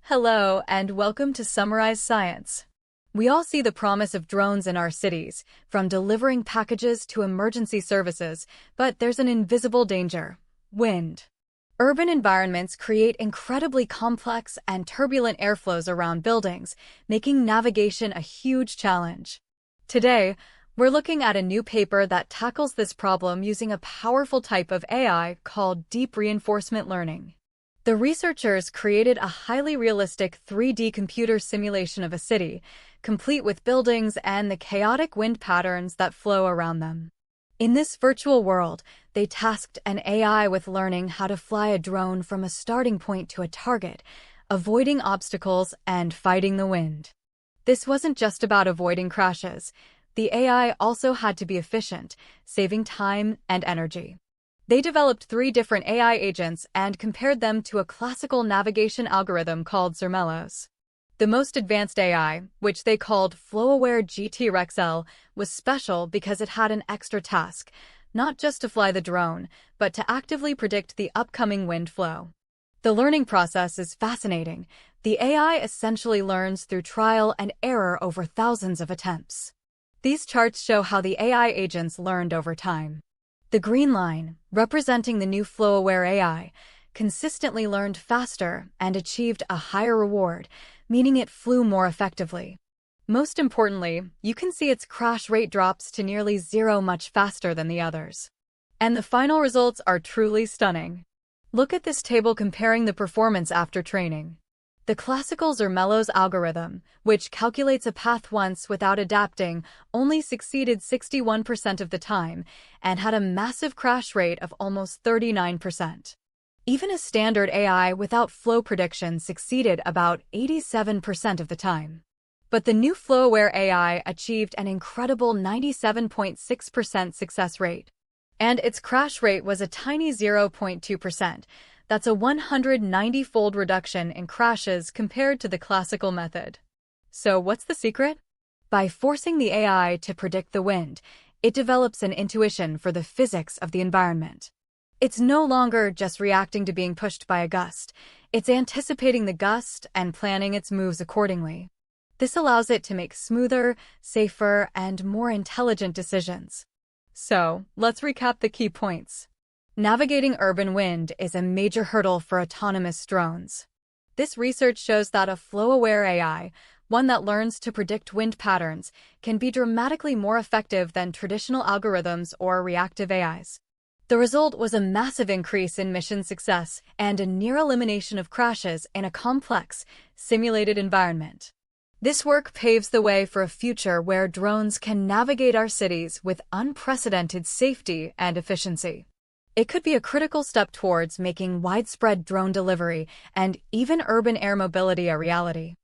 Hello, and welcome to Summarize Science. We all see the promise of drones in our cities, from delivering packages to emergency services, but there's an invisible danger: wind. Urban environments create incredibly complex and turbulent airflows around buildings, making navigation a huge challenge. Today, we're looking at a new paper that tackles this problem using a powerful type of AI called deep reinforcement learning. The researchers created a highly realistic 3D computer simulation of a city, complete with buildings and the chaotic wind patterns that flow around them. In this virtual world, they tasked an AI with learning how to fly a drone from a starting point to a target, avoiding obstacles and fighting the wind. This wasn't just about avoiding crashes. The AI also had to be efficient, saving time and energy. They developed 3 different AI agents and compared them to a classical navigation algorithm called Zermelos. The most advanced AI, which they called FlowAware GT-RexL, was special because it had an extra task, not just to fly the drone, but to actively predict the upcoming wind flow. The learning process is fascinating. The AI essentially learns through trial and error over thousands of attempts. These charts show how the AI agents learned over time. The green line, representing the new FlowAware AI, consistently learned faster and achieved a higher reward, meaning it flew more effectively. Most importantly, you can see its crash rate drops to nearly zero much faster than the others. And the final results are truly stunning. Look at this table comparing the performance after training. The classical Zermelos algorithm, which calculates a path once without adapting, only succeeded 61% of the time and had a massive crash rate of almost 39%. Even a standard AI without flow prediction succeeded about 87% of the time. But the new FlowAware AI achieved an incredible 97.6% success rate. And its crash rate was a tiny 0.2%. That's a 190-fold reduction in crashes compared to the classical method. So what's the secret? By forcing the AI to predict the wind, it develops an intuition for the physics of the environment. It's no longer just reacting to being pushed by a gust. It's anticipating the gust and planning its moves accordingly. This allows it to make smoother, safer, and more intelligent decisions. So, let's recap the key points. Navigating urban wind is a major hurdle for autonomous drones. This research shows that a FlowAware AI, one that learns to predict wind patterns, can be dramatically more effective than traditional algorithms or reactive AIs. The result was a massive increase in mission success and a near elimination of crashes in a complex, simulated environment. This work paves the way for a future where drones can navigate our cities with unprecedented safety and efficiency. It could be a critical step towards making widespread drone delivery and even urban air mobility a reality.